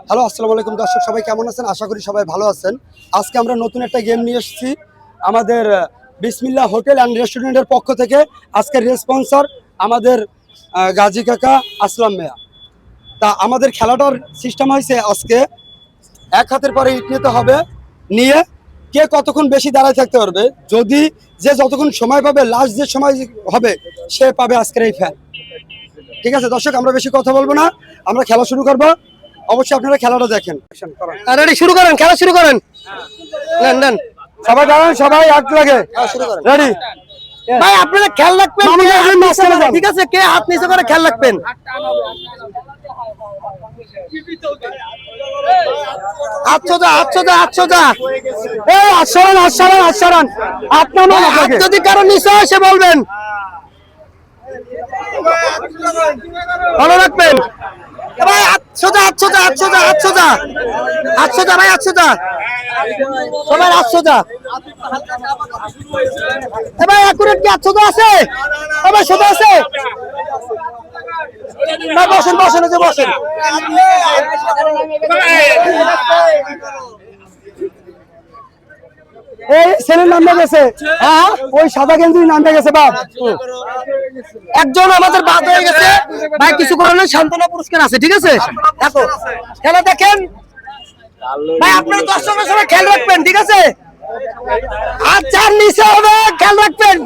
Hello, আসসালামু আলাইকুম দর্শক, সবাই কেমন আছেন? আশা করি সবাই ভালো আছেন। আজকে আমরা নতুন একটা গেম নিয়ে এসেছি আমাদের বিসমিল্লাহ হোটেল অ্যান্ড রেস্টুরেন্টের পক্ষ থেকে। আজকের রেসপন্সর আমাদের গাজী কাকা, আসলাম মিয়া। তা আমাদের খেলাটার সিস্টেম হয়েছে, আজকে এক হাতের পরে ইট নিতে হবে, নিয়ে কে কতক্ষণ বেশি দাঁড়ায় থাকতে পারবে, যদি যে যতক্ষণ সময় পাবে, লাস্ট যে সময় হবে সে পাবে আজকের এই ফ্যান। ঠিক আছে দর্শক, আমরা বেশি কথা বলবো না, আমরা খেলা শুরু করবো। অবশ্যই আপনারা খেলাটা দেখেন। রেডি, শুরু করেন, খেলা শুরু করেন। নেন নেন, সবাই দাঁড়ান, সবাই এক লাগে, শুরু করেন। রেডি। ভাই আপনারা খেয়াল রাখবেন, ঠিক আছে? কে হাত নিচে করে খেয়াল রাখবেন। যদি কারো নিচে হয় সে বলবেন, ভালো রাখবেন। ভাই আটশোটা ভাই, 800টা সবাই 800টা। ভাই অ্যাকুরেট কি 800টা আছে? ভাই সোজা আছে? বসেন বসেন বসেন। এই ছেলের নামে গেছে, হ্যাঁ ওই সাদা গেঞ্জি নামে গেছে বাপ। একজন আমাদের বাদ হয়ে গেছে ভাই, কিছু করার নেই, সান্ত্বনা পুরস্কার আছে। ঠিক আছে, দেখো খেলা দেখেন ভাই, আপনারা দর্শকের সবাই খেয়াল রাখবেন। ঠিক আছে, আচ্ছা নিচে হবে, খেয়াল রাখবেন।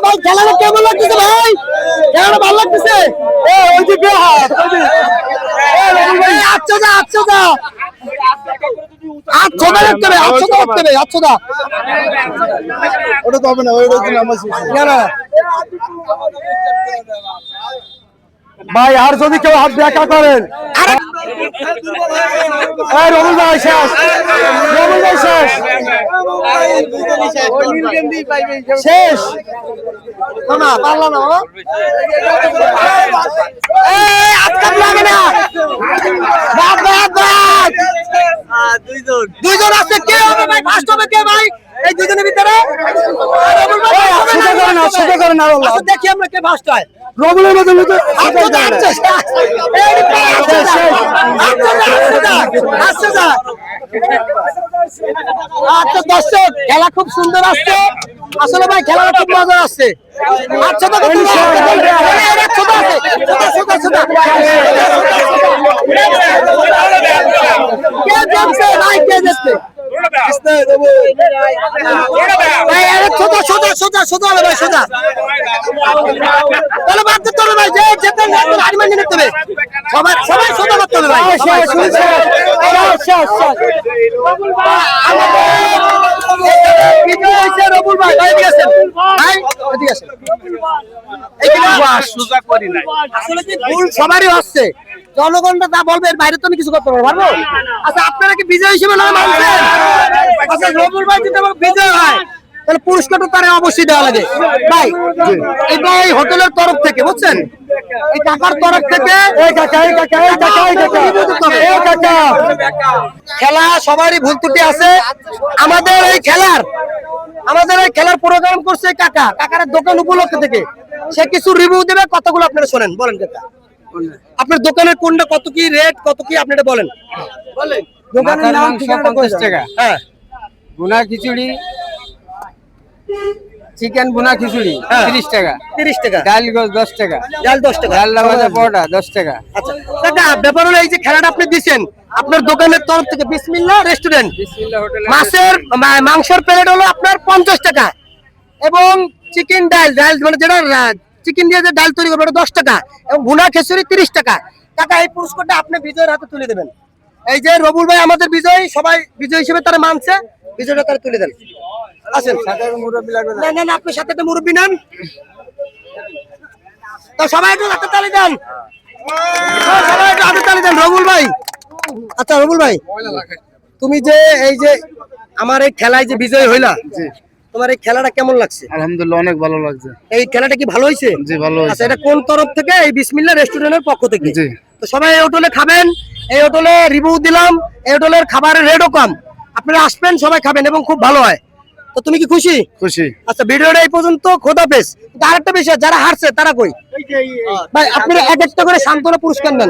ভাই খেলাটা কেমন লাগতেছে? ভাই খেলাটা ভালো লাগতেছে? ওটা তো হবে না, ভাই। আর যদি কেউ হাত দেখা করেন, রবুল ভাই শেষ, রবুল ভাই শেষ, শেষ না পারলো না। দুইজন আছে, কে হবে ভাই? ফার্স্ট হবে কে ভাই এই দুজনের ভিতরে? দেখি আমরা কে ফার্স্ট হয়। রবুলের মধ্যে আচ্ছা দর্শক, খেলা খুব সুন্দর আসছে আসলে ভাই, খেলাটা খুব মজা আসছে। আচ্ছা তো সবাই সোজা করতে হবে ভাই। রবুল ভাই সবারই হচ্ছে, জনগণটা তা বলবে, এর বাইরে তো আমি কিছু করতে পারবো। আচ্ছা আপনারা কি বিজয় হিসেবে নাম মানছেন? আচ্ছা রবুল ভাই যদি আমার বিজয় হয় তাহলে পুরস্কারটা তারা অবশ্যই দেওয়া লাগে ভাই। এই ভাই হোটেলের তরফ থেকে, বুঝছেন, এই কাকার তরফ থেকে খেলা সবারই ভুল ত্রুটি আছে। আমাদের এই খেলার প্রোগ্রাম করছে কাকা, কাকার দোকান উপলক্ষ থেকে সে কিছু রিভিউ দেবে, কতগুলো আপনারা শোনেন। বলেন কাকা, আপনার দোকানের কোনটা, কত কি রেট, কত কি আপনি এটা বলেন। দোকানের নাম 50 টাকা, হ্যাঁ ভুনা খিচুড়ি, চিকেন ভুনা খিচুড়ি 30 টাকা, 30 টাকা, ডাল 10 টাকা, ডাল 10 টাকা, ডাল ভাজা পরোটা 10 টাকা। আচ্ছা কাকা, ব্যাপার হলো এই যে খেলাটা আপনি দিচ্ছেন আপনার দোকানের তরফ থেকে, বিসমিল্লাহ রেস্টুরেন্ট, বিসমিল্লাহ হোটেল, মাংসের প্লেট হলো আপনার 50 টাকা, এবং চিকেন ডাল মানে যেটা চিকেন দিয়ে যে ডাল তৈরি করবে ওটা 10 টাকা, এবং ভুনা খিচুড়ি 30 টাকা। কাকা এই পুরস্কারটা আপনি বিজয়ের হাতে তুলে দেবেন। এই যে রবুল ভাই আমাদের বিজয়, সবাই বিজয় হিসেবে তারা মানছে, বিজয়টা তারা তুলে দেন। আসেন, না না আপনি সাথে একটা মুরব্বি নেন, তো সবাই একটু হাতে তালি দেন, সবাই একটু হাতে তালি দেন। রবুল ভাই, আচ্ছা রবুল ভাই তুমি যে এই যে আমার এই খেলায় যে বিজয় হইলা, তোমার এই খেলাটা কেমন লাগছে? আলহামদুলিল্লাহ অনেক ভালো লাগছে। এই খেলাটা কি ভালো হয়েছে? জি ভালো আচ্ছা, এটা কোন তরফ থেকে? এই বিসমিল্লাহ রেস্টুরেন্টের পক্ষ থেকে। জি। তো সবাই এই হোটেলে খাবেন, এই হোটেলে রিভিউ দিলাম, এই হোটেলের খাবারের রেটও কম, আপনারা আসবেন সবাই খাবেন এবং খুব ভালো হয়। তো তুমি কি খুশি? খুশি। আচ্ছা, ভিডিওটা এই পর্যন্ত, খোদাফেজ। আরেকটা বিষয়, যারা হারছে তারা কই? ভাই আপনারা এক একটা করে সান্ত্বনা পুরস্কার দেন।